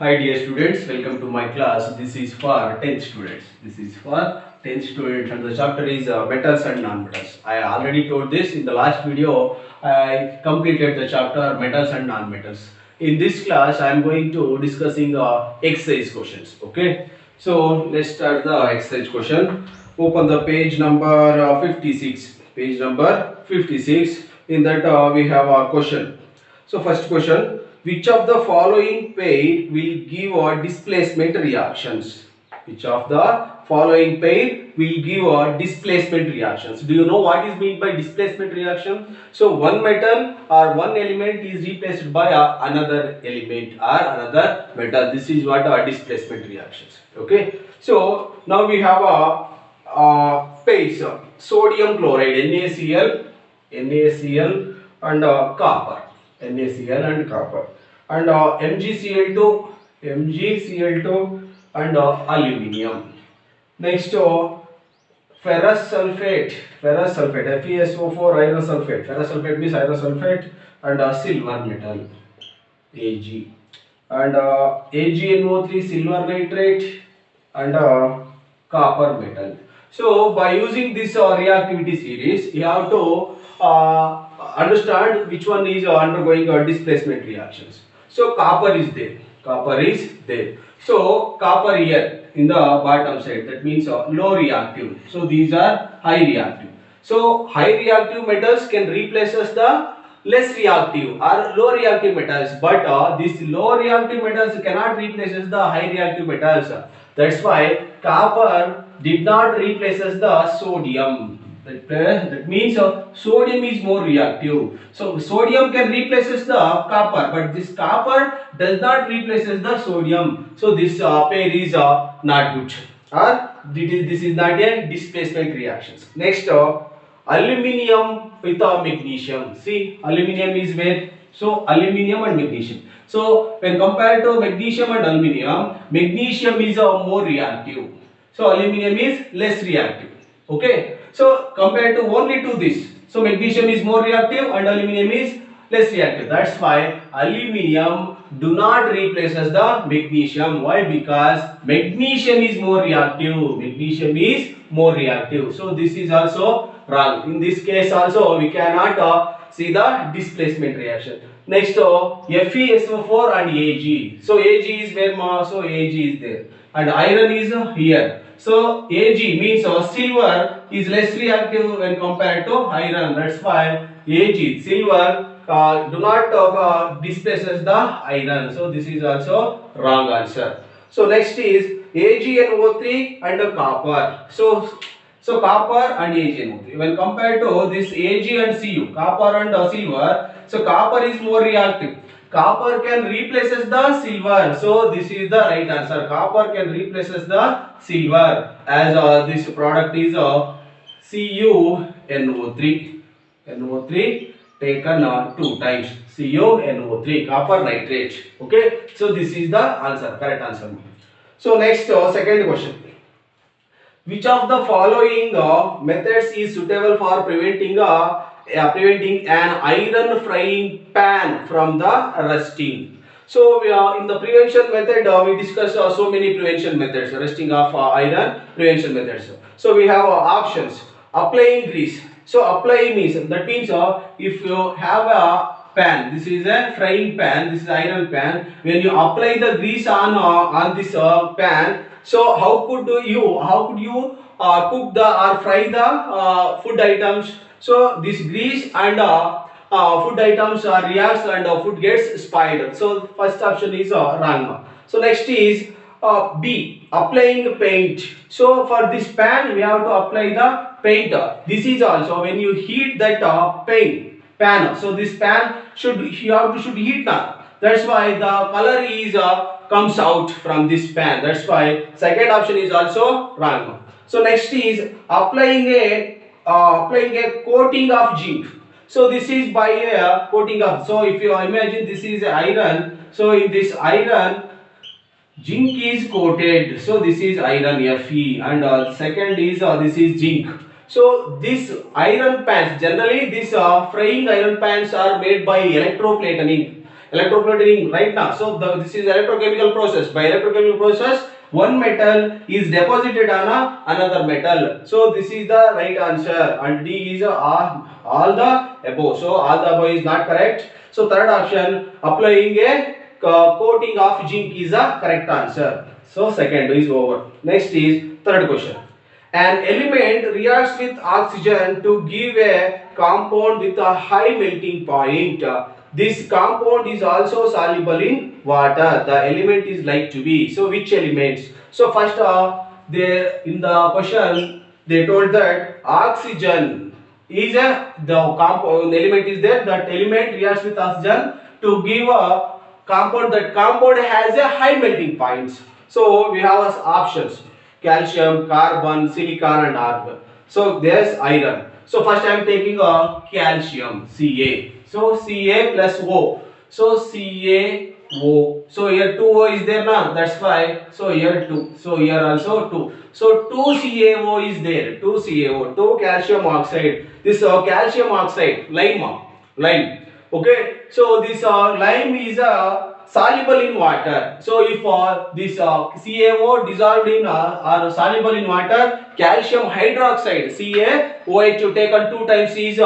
Hi dear students, welcome to my class. This is for 10th students. And the chapter is metals and non-metals. I already told this in the last video. I completed the chapter metals and non-metals. In this class I am going to discussing exercise questions. Okay. So let's start the exercise question. Open the page number 56. Page number 56. In that we have a question. So first question, which of the following pair will give displacement reactions? Which of the following pair will give displacement reactions? Do you know what is meant by displacement reaction? So one metal or one element is replaced by another element or another metal. This is what are displacement reactions. Okay. So now we have a pairs, sodium chloride NaCl and copper. NaCl and copper, and MgCl2 and aluminium. Next ferrous sulfate FeSO4 iron sulfate. Ferrous sulfate means iron sulfate and silver metal Ag, and AgNO3 silver nitrate and copper metal. So by using this reactivity series, you have to understand which one is undergoing displacement reactions. So copper is there. So copper here in the bottom side, that means low reactive. So these are high reactive. So high reactive metals can replace us the less reactive or low reactive metals, but these low reactive metals cannot replace us the high reactive metals. That's why copper did not replace us the sodium. That means sodium is more reactive. So sodium can replace the copper, but this copper does not replace the sodium. So this pair is not good, or this is not a displacement reactions. Next, aluminium with magnesium. See, aluminium is where? So aluminium and magnesium. So when compared to magnesium and aluminium, magnesium is more reactive. So aluminium is less reactive. Okay. So compared to only to this, so magnesium is more reactive and aluminium is less reactive. That's why aluminium do not replace the magnesium. Why? Because magnesium is more reactive. So this is also wrong. In this case also we cannot see the displacement reaction. Next, FeSO4 and Ag. So Ag is where? So Ag is there, and iron is here. So Ag means silver is less reactive when compared to iron. That's why silver do not displaces the iron. So this is also wrong answer. So next is AgNO3 and copper. So copper and AgNO3. When compared to this Ag and Cu, copper and silver, so copper is more reactive. Copper can replace the silver. So this is the right answer. Copper can replace the silver, as this product is CuNO3. NO3 taken 2 times. CuNO3, copper nitrate. Okay. So this is the answer, correct answer. So next, second question. Which of the following methods is suitable for preventing an iron frying pan from the rusting? So in the prevention method we discussed so many prevention methods, rusting of iron prevention methods. So we have options. Applying grease. So apply means, that means if you have a pan, this is a frying pan, this is iron pan. When you apply the grease on this pan, so how could you cook the or fry the food items? So this grease and food items reacts and food gets spoiled. So first option is wrong. So next is B, applying paint. So for this pan we have to apply the paint. This is also when you heat that pan. So this pan should heat now. That's why the color is comes out from this pan. That's why second option is also wrong. So next is applying a coating of zinc. So this is by a coating of. So if you imagine this is iron. So in this iron, zinc is coated. So this is iron Fe, and second is this is zinc. So these iron pans, generally these frying iron pans are made by electroplating. electroplating right now. So this is electrochemical process. By electrochemical process, one metal is deposited on another metal. So this is the right answer, and D is all the above. So all the above is not correct. So third option, applying a coating of zinc is the correct answer. So second is over. Next is third question. An element reacts with oxygen to give a compound with a high melting point. This compound is also soluble in water. The element is like to be. So which elements? So first, they in the question they told that oxygen is the compound element is there. That element reacts with oxygen to give a compound. That compound has a high melting points. So we have as options: calcium, carbon, silicon, and argon. So there's iron. So first I am taking a calcium, Ca. So Ca plus O. So CaO. So here 2O is there now. That's why. So here 2. So here also 2. So 2CaO is there. 2CaO. 2 calcium oxide. This calcium oxide, lime. Okay. So this lime is soluble in water. So if this CaO dissolved in or soluble in water, calcium hydroxide CaOH taken 2 times is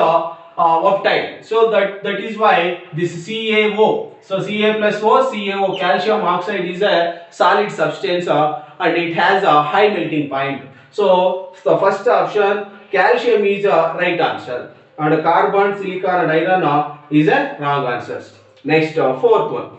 volatile. So that is why this CaO. So Ca plus O, CaO, calcium oxide is a solid substance and it has a high melting point. So the first option, calcium, is a right answer, and carbon, silicon, and iron is a wrong answer. Next, fourth one.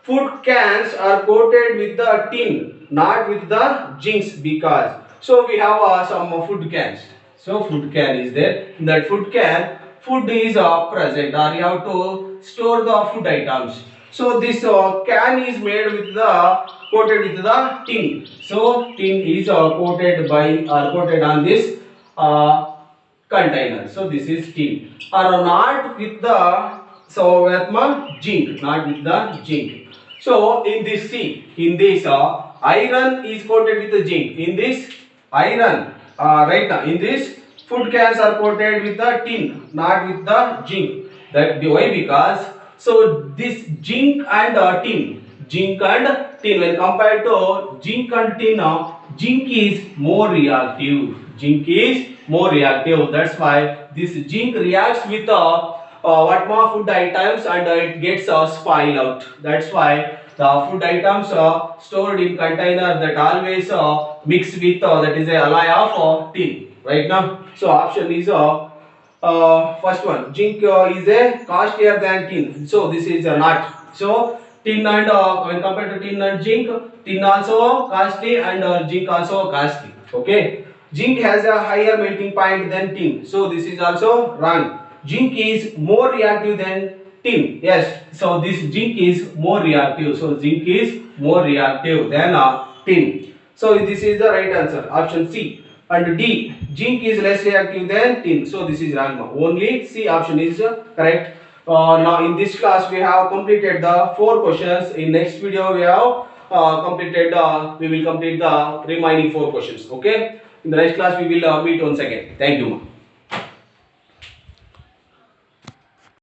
Food cans are coated with the tin, not with the zincs, because. So we have some food cans. So food can is there. In that food can, food is present, or you have to store the food items. So this can is made with the coated with the tin. So tin is coated on this container. So this is tin. Or not with the zinc, not with the zinc. So in this iron is coated with the zinc. In this iron, right now in this food cans are coated with the tin, not with the zinc. That why? Because so this zinc and tin when compared to zinc and tin, zinc is more reactive. That's why this zinc reacts with what more food items and it gets spoil out. That's why the food items stored in container that always mix with that is a alloy of tin. Right now, so option is first one. Zinc is a costlier than tin. So this is not. So tin and when compared to tin and zinc, tin also costly and zinc also costly. Okay. Zinc has a higher melting point than tin. So this is also wrong. Zinc is more reactive than tin. Yes. So this zinc is more reactive. So zinc is more reactive than tin. So this is the right answer. Option C. And D, zinc is less reactive than tin. So this is wrong. Only C option is correct. Now in this class we have completed the 4 questions. In next video we have we will complete the remaining 4 questions. Okay. In the next class we will meet once again. Thank you.